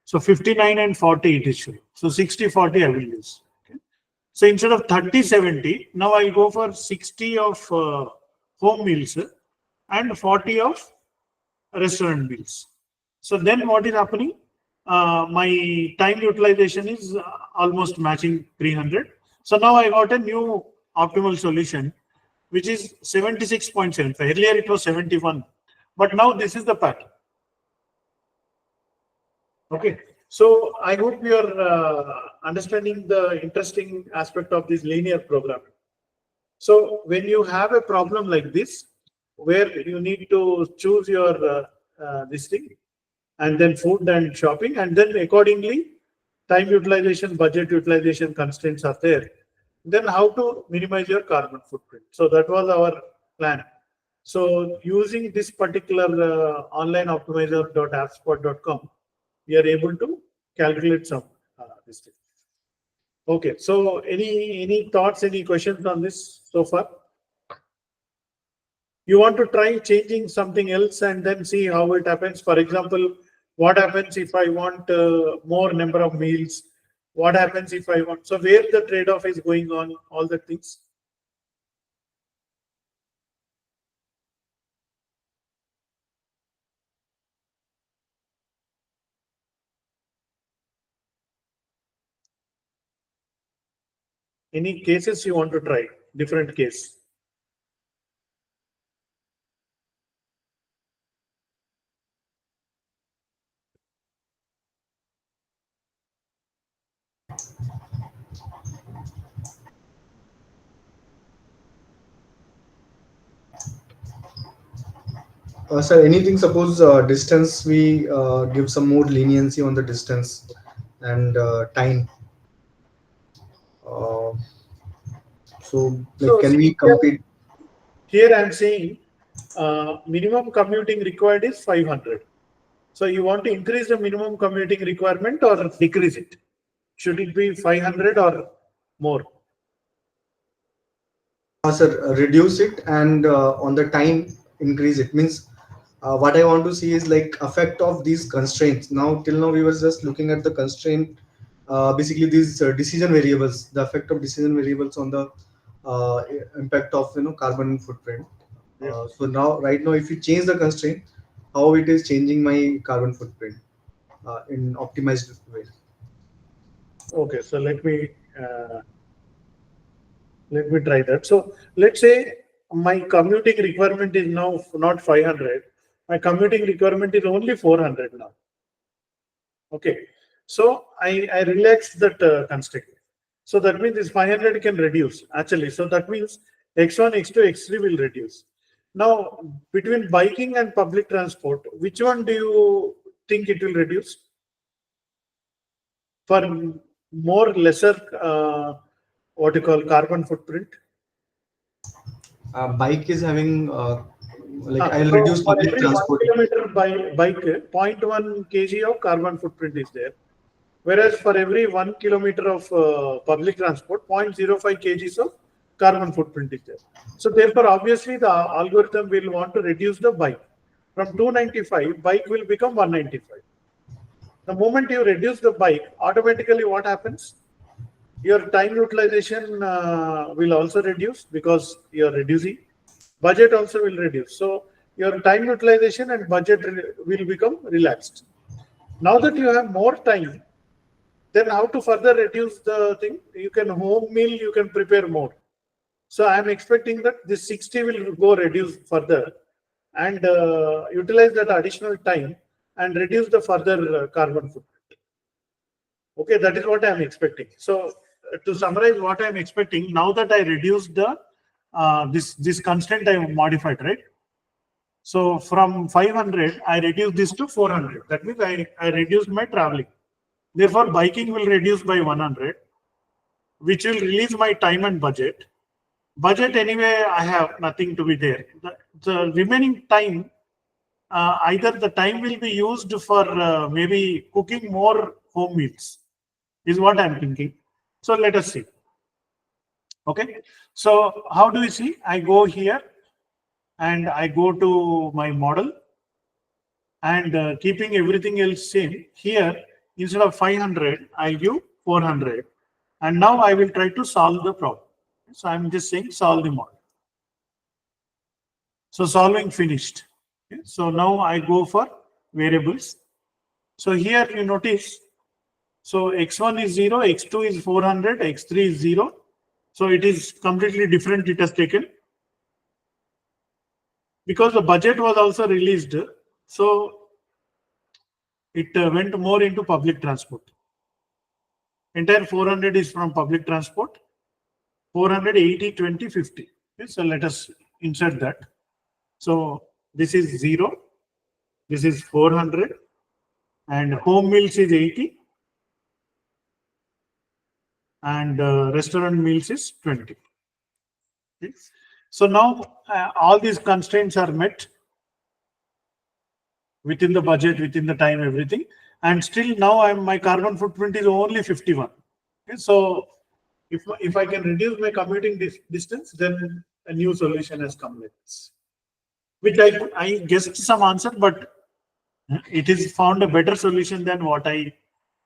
so 59 and 40 it is showing. So 60-40 I will use. Okay. So instead of 30-70, now I'll go for 60 of home meals and 40 of restaurant meals. So then what is happening? My time utilization is almost matching 300. So now I got a new optimal solution, which is 76.75. Earlier it was 71, but now this is the pattern. Okay, so I hope you are understanding the interesting aspect of this linear programming. So when you have a problem like this, where you need to choose your this thing, and then food and shopping, and then accordingly time utilization, budget utilization constraints are there, then how to minimize your carbon footprint. So that was our plan. So using this particular online optimizer.appspot.com, we are able to calculate some this thing. Okay, so any thoughts, any questions on this so far? You want to try changing something else and then see how it happens. For example, what happens if I want more number of meals? What happens if I want? So where the trade-off is going on, all the things. Any cases you want to try, different case. Sir, anything, suppose distance, we give some more leniency on the distance and time. Uh, so, like, So can we see, compete? here I'm saying minimum commuting required is 500. So you want to increase the minimum commuting requirement or decrease it? Should it be 500 or more? Sir, reduce it, and on the time increase it. Means what I want to see is like effect of these constraints. Now, till now we were just looking at the constraint, basically these decision variables, the effect of decision variables on the uh, impact of carbon footprint. Yeah. So now, right now, if you change the constraint, how it is changing my carbon footprint in optimized way. Okay, so let me try that. So let's say my commuting requirement is now not 500. My commuting requirement is only 400 now. Okay, so I relaxed that constraint. So that means this 500 can reduce actually. So that means X1, X2, X3 will reduce. Now between biking and public transport, which one do you think it will reduce? For more lesser what you call carbon footprint. Bike is having like I'll So reduce for public every 1 transport. kilometer by bike, 0.1 kg of carbon footprint is there. Whereas for every 1 kilometer of public transport, 0.05 kgs of carbon footprint is there. So therefore, obviously, the algorithm will want to reduce the bike. From 295, bike will become 195. The moment you reduce the bike, automatically what happens? Your time utilization will also reduce because you're reducing. Budget also will reduce. So your time utilization and budget will become relaxed. Now that you have more time, then how to further reduce the thing? You can home meal, you can prepare more. So I am expecting that this 60 will go reduce further and utilize that additional time and reduce the further carbon footprint. Okay, that is what I am expecting. So to summarize what I am expecting, now that I reduced the this constraint I modified, right? So from 500, I reduced this to 400. That means I reduced my traveling. Therefore, biking will reduce by 100, which will release my time and budget. Budget anyway, I have nothing to be there. The remaining time, either the time will be used for maybe cooking more home meals, is what I'm thinking. So let us see. Okay. So how do we see? I go here and I go to my model and keeping everything else same here, instead of 500, I give 400. And now I will try to solve the problem. So I'm just saying solve the model. So solving finished. Okay. So now I go for variables. So here you notice, so x1 is 0, x2 is 400, x3 is 0. So it is completely different it has taken. Because the budget was also released, so it went more into public transport. Entire 400 is from public transport. 480, 20, 50. Okay, so let us insert that. So this is 0. This is 400. And home meals is 80. And restaurant meals is 20. Okay. So now all these constraints are met within the budget, within the time, everything. And still now my carbon footprint is only 51. Okay. So if I can reduce my commuting distance, then a new solution has come like this. Which I guessed some answer, but it is found a better solution than what I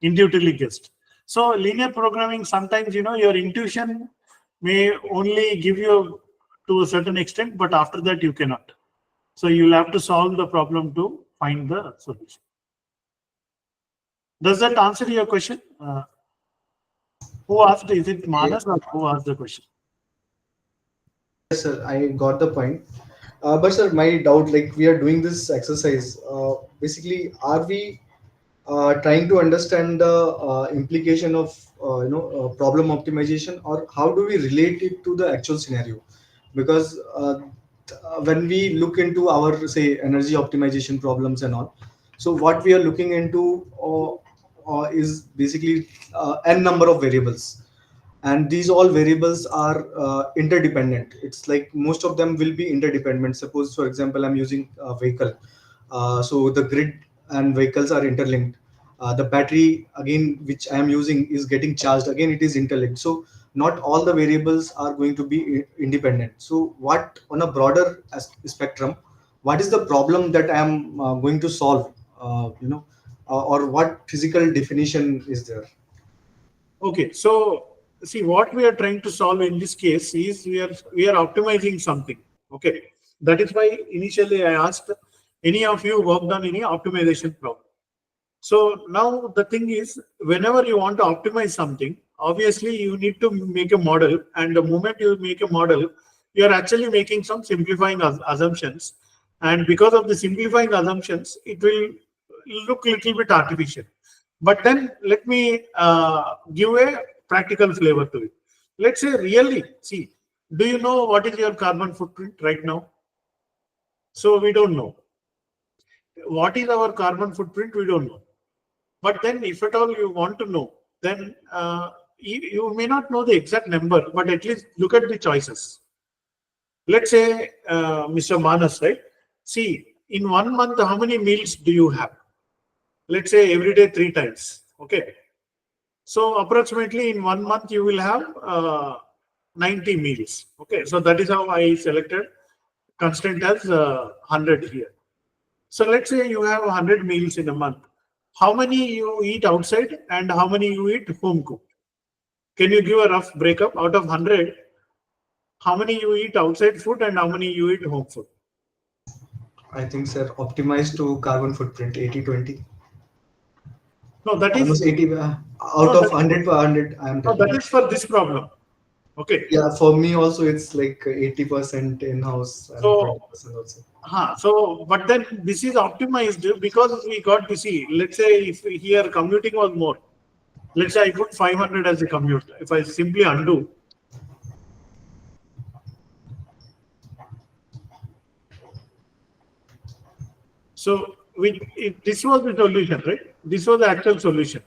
intuitively guessed. So linear programming, sometimes, your intuition may only give you to a certain extent, but after that you cannot. So you'll have to solve the problem to find the solution. Does that answer your question? Who asked? Is it Manas or who asked the question? Yes, sir, I got the point. But sir, my doubt, like we are doing this exercise, basically, are we trying to understand the implication of problem optimization, or how do we relate it to the actual scenario? Because when we look into our say energy optimization problems and all, so what we are looking into is basically n number of variables, and these all variables are interdependent. It's like most of them will be interdependent. Suppose for example I'm using a vehicle, so the grid and vehicles are interlinked. The battery again which I am using is getting charged, again it is interlinked. So not all the variables are going to be independent. So what, on a broader spectrum, what is the problem that I am going to solve, or what physical definition is there? Okay, so see what we are trying to solve in this case is we are optimizing something. Okay, that is why initially I asked any of you worked on any optimization problem. So now the thing is, whenever you want to optimize something, obviously you need to make a model, and the moment you make a model, you are actually making some simplifying assumptions, and because of the simplifying assumptions, it will look a little bit artificial. But then let me give a practical flavor to it. Let's say really, see, do you know what is your carbon footprint right now? So we don't know. What is our carbon footprint? We don't know. But then if at all you want to know, then you may not know the exact number, but at least look at the choices. Let's say, Mr. Manas, right? See, in 1 month, how many meals do you have? Let's say every day 3 times. Okay. So approximately in 1 month, you will have 90 meals. Okay. So that is how I selected constraint as 100 here. So let's say you have 100 meals in a month. How many you eat outside and how many you eat home cooked? Can you give a rough breakup out of 100? How many you eat outside food and how many you eat home food? I think, sir, optimized to carbon footprint 80/20. No, that is Almost 80 out no, of 100 per 100. I am that telling. is for this problem. Okay. Yeah, for me also it's like 80% in-house and So 20% also. but then this is optimized because we got busy. Let's say if here commuting was more, let's say I put 500 as a commute. If I simply undo, so this was the solution, right? This was the actual solution.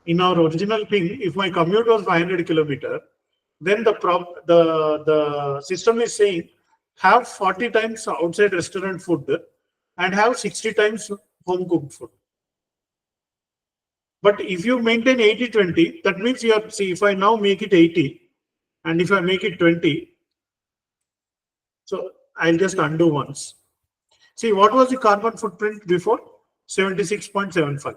In our original thing, if my commute was 500 kilometer, then the system is saying have 40 times outside restaurant food and have 60 times home cooked food. But if you maintain 80/20, that means you are, see, if I now make it 80 and if I make it 20, so I'll just undo once. See, what was the carbon footprint before? 76.75.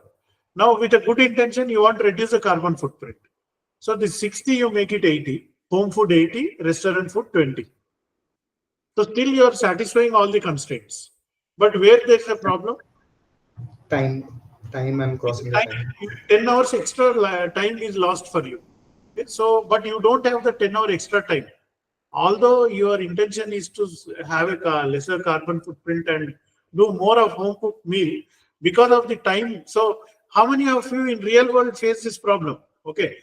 Now, with a good intention, you want to reduce the carbon footprint. So, the 60, you make it 80, home food 80, restaurant food 20. So, still you are satisfying all the constraints. But where there is a problem, Time I'm crossing the time. 10 hours extra time is lost for you. Okay, so, but you don't have the 10-hour extra time. Although your intention is to have a lesser carbon footprint and do more of home cooked meal, because of the time. So, how many of you in real world face this problem? Okay,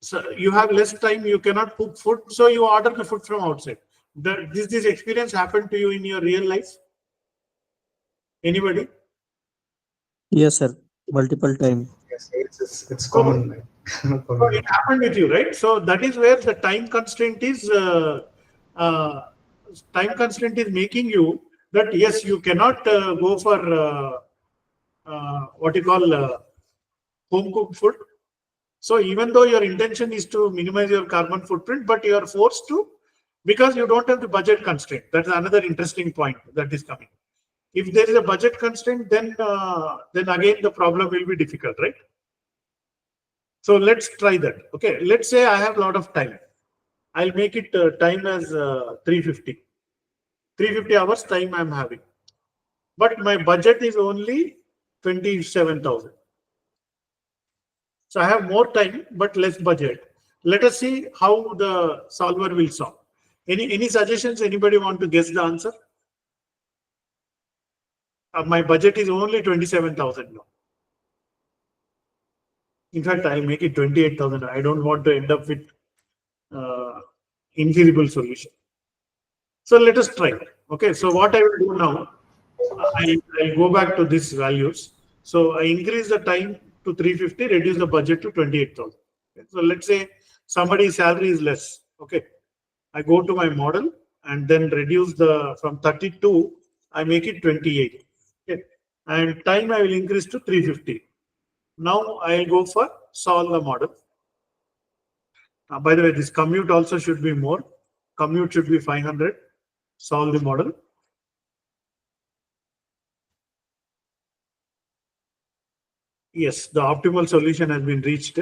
so you have less time, you cannot cook food, so you order the food from outside. This experience happened to you in your real life? Anybody? Yes, sir. Multiple time. Yes, it's So, common for so me. it happened with you, right? So that is where the time constraint is. Uh, Time constraint is making you that yes, you cannot go for what you call home cooked food. So even though your intention is to minimize your carbon footprint, but you are forced to because you don't have the budget constraint. That's another interesting point that is coming. If there is a budget constraint, then again the problem will be difficult, right? So let's try that. Okay, let's say I have a lot of time. I'll make it time as 350. 350 hours time I'm having. But my budget is only 27,000. So I have more time, but less budget. Let us see how the solver will solve. Any suggestions? Anybody want to guess the answer? My budget is only 27,000 now. In fact, I'll make it 28,000. I don't want to end up with uh, infeasible solution. So let us try. Okay, so what I will do now, I'll go back to these values. So I increase the time to 350, reduce the budget to 28,000. Okay, so let's say somebody's salary is less. Okay, I go to my model and then reduce the from 32, I make it 28. Okay, and time I will increase to 350. Now I'll go for solve the model. By the way, this commute also should be more. Commute should be 500. Solve the model. Yes, the optimal solution has been reached.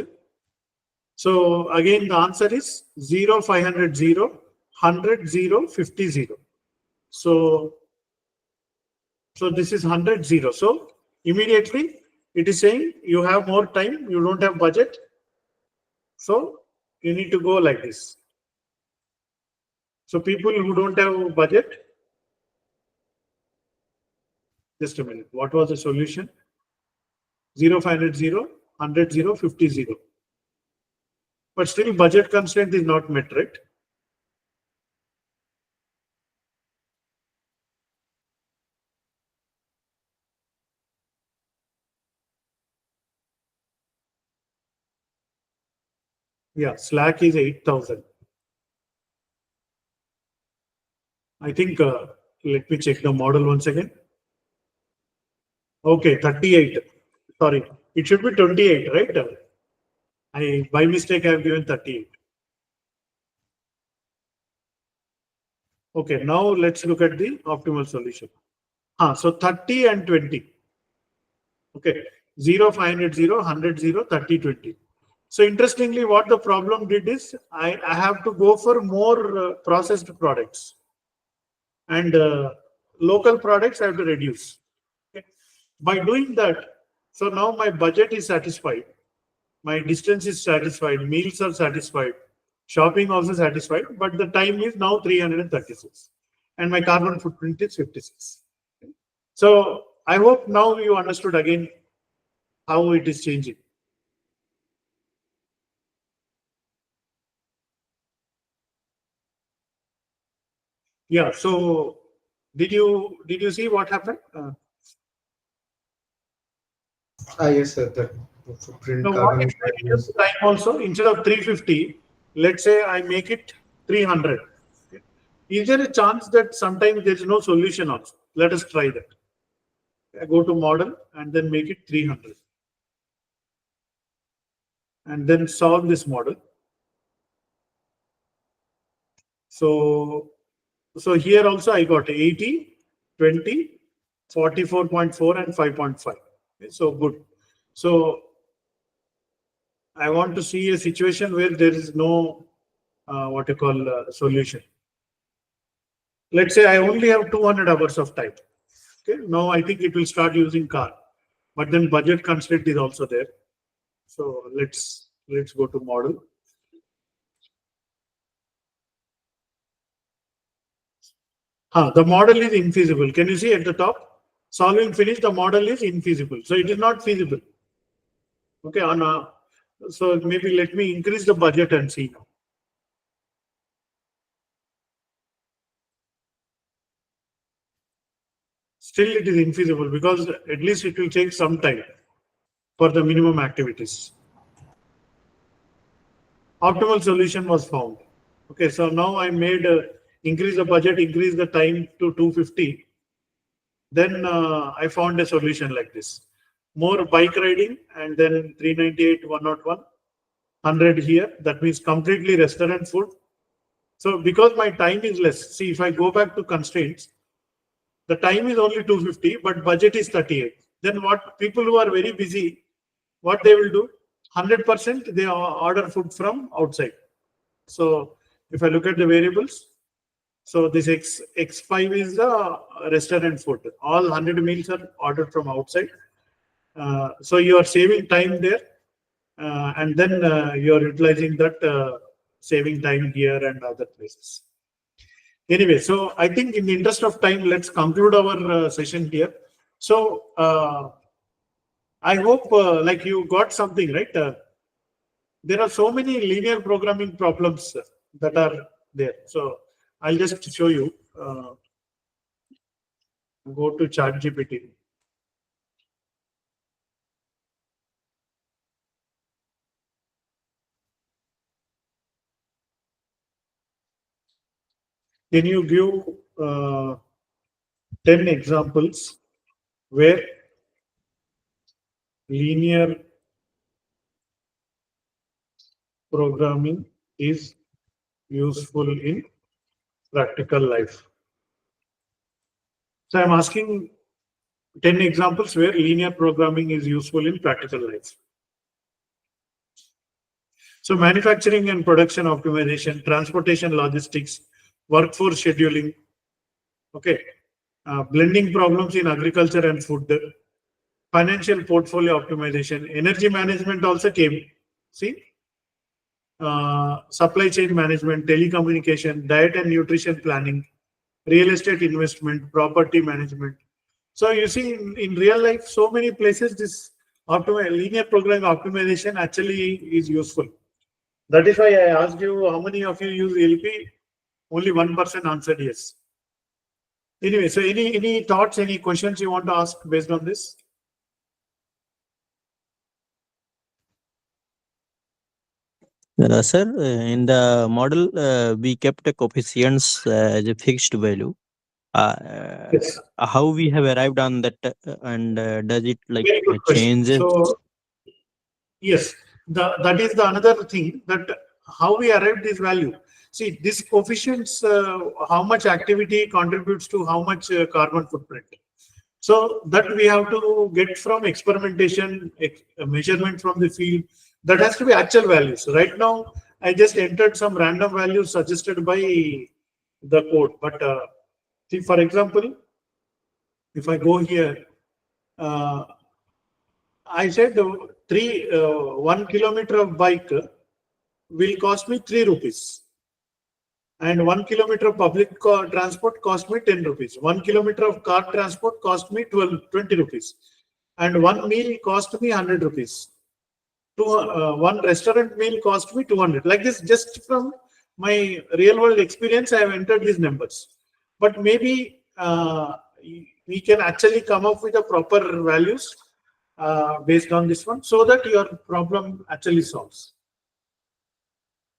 So again, the answer is 0, 500, 0, 100, 0, 50, 0. So, so this is 100, 0. So immediately it is saying you have more time, you don't have budget. So you need to go like this. So people who don't have budget, just a minute. What was the solution? 0, 500, 0, 100, 0, 50, 0. But still budget constraint is not met, right? Yeah, Slack is 8,000. I think, let me check the model once again. Okay, 38. Sorry, it should be 28, right? I by mistake I have given 38. Okay, now let's look at the optimal solution. So 30 and 20. Okay, 0, 500, 0, 100, 0, 30, 20. So interestingly, what the problem did is I have to go for more processed products. And local products I have to reduce. Okay. By doing that, so now my budget is satisfied, my distance is satisfied, meals are satisfied, shopping also satisfied, but the time is now 336 and my carbon footprint is 56. So I hope now you understood again how it is changing. Yeah. So did you see what happened? Yes, sir. That footprint Now, what carbon. if I reduce the time also? Instead of 350, let's say I make it 300. Okay. Is there a chance that sometimes there is no solution also? Let us try that. I go to model and then make it 300. And then solve this model. So, so here also I got 80, 20, 44.4 and 5.5. Okay, so good. So I want to see a situation where there is no what you call solution. Let's say I only have 200 hours of time. Okay, now I think it will start using car, but then budget constraint is also there. So let's go to model. The model is infeasible. Can you see at the top? Solving finish, the model is infeasible. So it is not feasible. Okay, so maybe let me increase the budget and see now. Still it is infeasible because at least it will take some time for the minimum activities. Optimal solution was found. Okay, so now I made increase the budget, increase the time to 250. Then I found a solution like this. More bike riding and then 398, 101, 100 here. That means completely restaurant food. So because my time is less, see if I go back to constraints, the time is only 250, but budget is 38. Then what people who are very busy, what they will do? 100% they order food from outside. So if I look at the variables, so this X5 is the restaurant food. All 100 meals are ordered from outside. So you are saving time there, and then you are utilizing that saving time here and other places. Anyway, so I think in the interest of time, let's conclude our session here. So I hope like you got something, right? There are so many linear programming problems that are there. So I'll just show you. Go to ChatGPT. Can you give 10 examples where linear programming is useful in practical life? So I'm asking 10 examples where linear programming is useful in practical life. So manufacturing and production optimization, transportation logistics, workforce scheduling, okay, blending problems in agriculture and food, financial portfolio optimization, energy management also came. See, supply chain management, telecommunication, diet and nutrition planning, real estate investment, property management. So you see in real life, so many places this linear programming optimization actually is useful. That is why I asked you how many of you use LP. Only one person answered yes. Anyway, so any thoughts, any questions you want to ask based on this? Sir, in the model, we kept the coefficients as a fixed value. Yes. How we have arrived on that, and does it like Very good question. changes? So yes, that is the another thing that how we arrived this value. See, this coefficients, how much activity contributes to how much carbon footprint. So that we have to get from experimentation, measurement from the field. That has to be actual values. Right now, I just entered some random values suggested by the code. But see, for example, if I go here, I said 1 kilometer of bike will cost me 3 rupees. And 1 kilometer of public transport cost me 10 rupees. 1 kilometer of car transport cost me 20 rupees. And one meal cost me 100 rupees. One restaurant meal cost me 200. Like this, just from my real world experience, I have entered these numbers. But maybe we can actually come up with a proper values based on this one, so that your problem actually solves.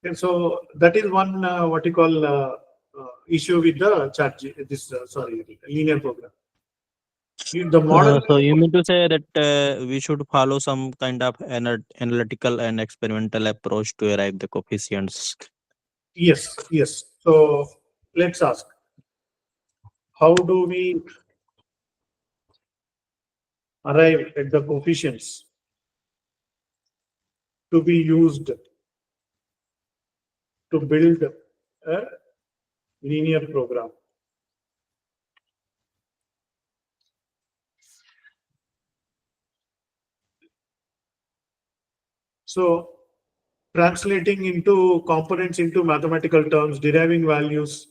And so that is one what you call issue with the linear program. The model. So you mean to say that we should follow some kind of analytical and experimental approach to arrive the coefficients? Yes, yes. So let's ask, how do we arrive at the coefficients to be used to build a linear program? So translating into components into mathematical terms, deriving values.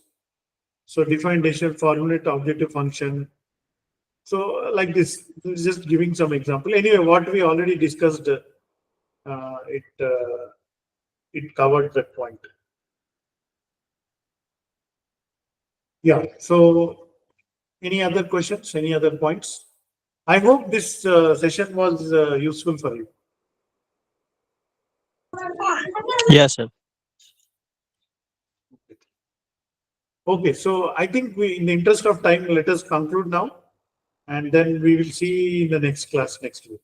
So define decision, formulate objective function. So like this, just giving some example. Anyway, what we already discussed, it covered that point. Yeah. So any other questions? Any other points? I hope this session was useful for you. Yes, sir. Okay. So I think in the interest of time, let us conclude now, and then we will see in the next class next week.